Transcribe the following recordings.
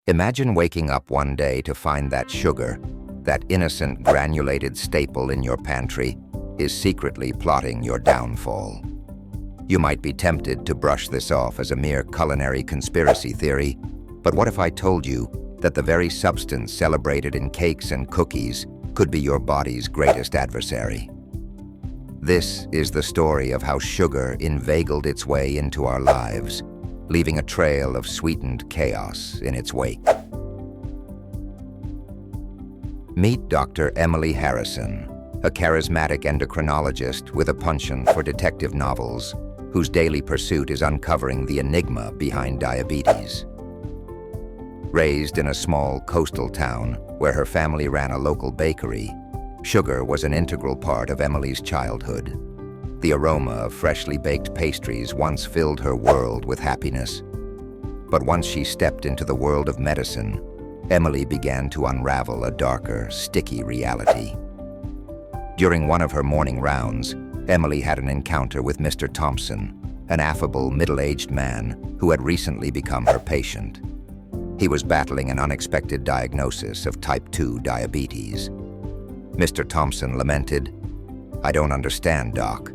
Imagine waking up one day to find that sugar, that innocent granulated staple in your pantry, is secretly plotting your downfall. You might be tempted to brush this off as a mere culinary conspiracy theory, but what if I told you that the very substance celebrated in cakes and cookies could be your body's greatest adversary? This is the story of how sugar inveigled its way into our lives, leaving a trail of sweetened chaos in its wake. Meet Dr. Emily Harrison, a charismatic endocrinologist with a penchant for detective novels, whose daily pursuit is uncovering the enigma behind diabetes. Raised in a small coastal town where her family ran a local bakery, sugar was an integral part of Emily's childhood. The aroma of freshly baked pastries once filled her world with happiness. But once she stepped into the world of medicine, Emily began to unravel a darker, sticky reality. During one of her morning rounds, Emily had an encounter with Mr. Thompson, an affable, middle-aged man who had recently become her patient. He was battling an unexpected diagnosis of type 2 diabetes. Mr. Thompson lamented, "I don't understand, Doc.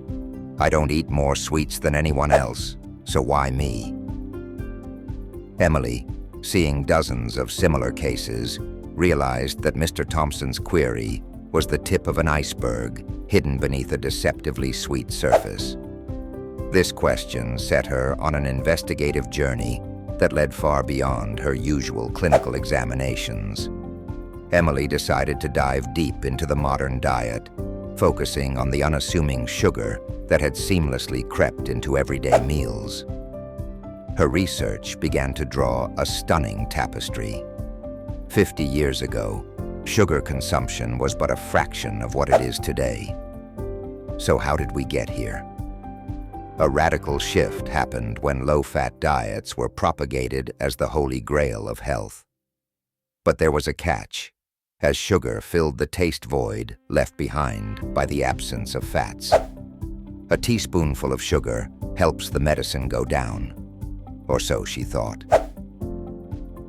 I don't eat more sweets than anyone else, so why me?" Emily, seeing dozens of similar cases, realized that Mr. Thompson's query was the tip of an iceberg hidden beneath a deceptively sweet surface. This question set her on an investigative journey that led far beyond her usual clinical examinations. Emily decided to dive deep into the modern diet, focusing on the unassuming sugar that had seamlessly crept into everyday meals. Her research began to draw a stunning tapestry. 50 years ago, sugar consumption was but a fraction of what it is today. So how did we get here? A radical shift happened when low-fat diets were propagated as the holy grail of health. But there was a catch, as sugar filled the taste void left behind by the absence of fats. A teaspoonful of sugar helps the medicine go down, or so she thought.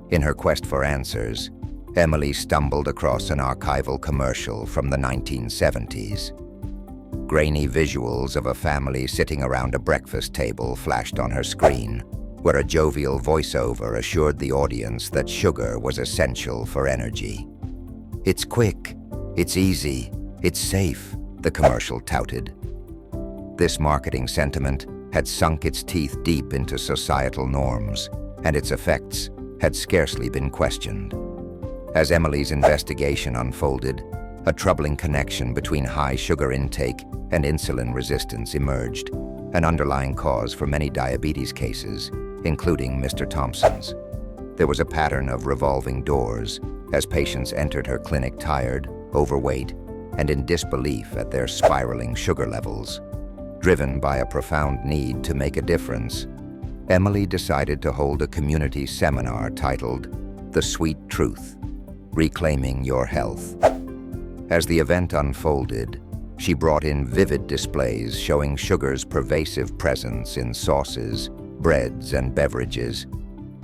In her quest for answers, Emily stumbled across an archival commercial from the 1970s. Grainy visuals of a family sitting around a breakfast table flashed on her screen, where a jovial voiceover assured the audience that sugar was essential for energy. "It's quick, it's easy, it's safe," the commercial touted. This marketing sentiment had sunk its teeth deep into societal norms, and its effects had scarcely been questioned. As Emily's investigation unfolded, a troubling connection between high sugar intake and insulin resistance emerged, an underlying cause for many diabetes cases, including Mr. Thompson's. There was a pattern of revolving doors as patients entered her clinic tired, overweight, and in disbelief at their spiraling sugar levels. Driven by a profound need to make a difference, Emily decided to hold a community seminar titled "The Sweet Truth: Reclaiming Your Health." As the event unfolded, she brought in vivid displays showing sugar's pervasive presence in sauces, breads, and beverages,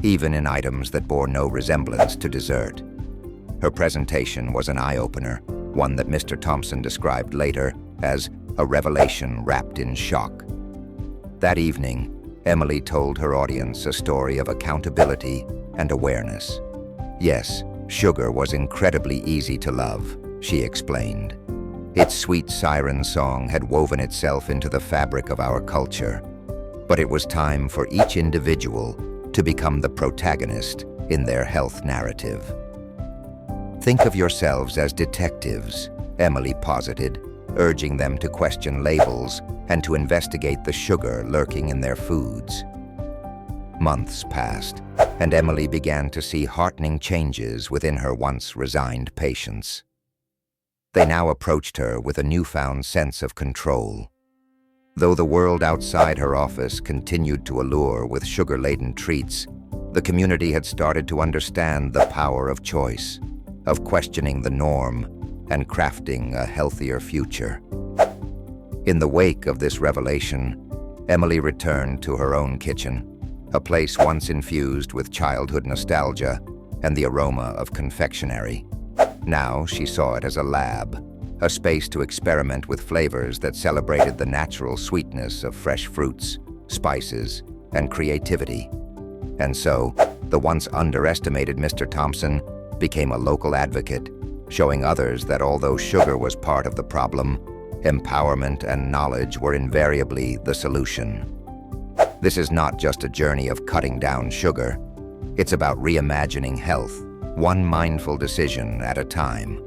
even in items that bore no resemblance to dessert. Her presentation was an eye-opener, one that Mr. Thompson described later as a revelation wrapped in shock. That evening, Emily told her audience a story of accountability and awareness. Yes, sugar was incredibly easy to love, she explained. Its sweet siren song had woven itself into the fabric of our culture. But it was time for each individual to become the protagonist in their health narrative. "Think of yourselves as detectives," Emily posited, urging them to question labels and to investigate the sugar lurking in their foods. Months passed, and Emily began to see heartening changes within her once resigned patients. They now approached her with a newfound sense of control. Though the world outside her office continued to allure with sugar-laden treats, the community had started to understand the power of choice, of questioning the norm, and crafting a healthier future. In the wake of this revelation, Emily returned to her own kitchen, a place once infused with childhood nostalgia, and the aroma of confectionery. Now she saw it as a lab, a space to experiment with flavors that celebrated the natural sweetness of fresh fruits, spices, and creativity. And so, the once underestimated Mr. Thompson became a local advocate, showing others that although sugar was part of the problem, empowerment and knowledge were invariably the solution. This is not just a journey of cutting down sugar. It's about reimagining health, one mindful decision at a time.